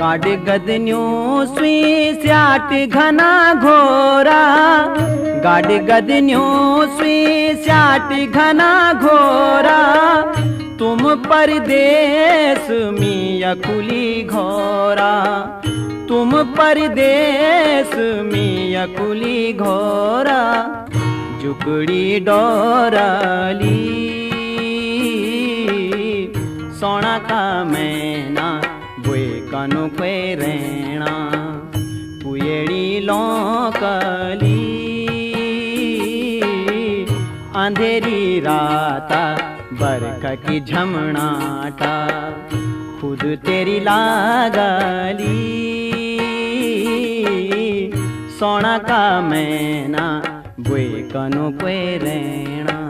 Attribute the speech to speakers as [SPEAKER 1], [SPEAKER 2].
[SPEAKER 1] गाड गदन्यो सुई स्याट घना घोरा, गाड गदन्यो सुई स्याट घना घोरा, तुम परदेस में अकुली घोरा, तुम परदेस में अकुली घोरा, जुगड़ी डोराली सोना का मैना बुए कनु पे रेणा, पुएड़ी लोकली अंधेरी राता बरखा की झमनाटा, खुद तेरी लागली सोना का मैना बुए कनु पे रेणा।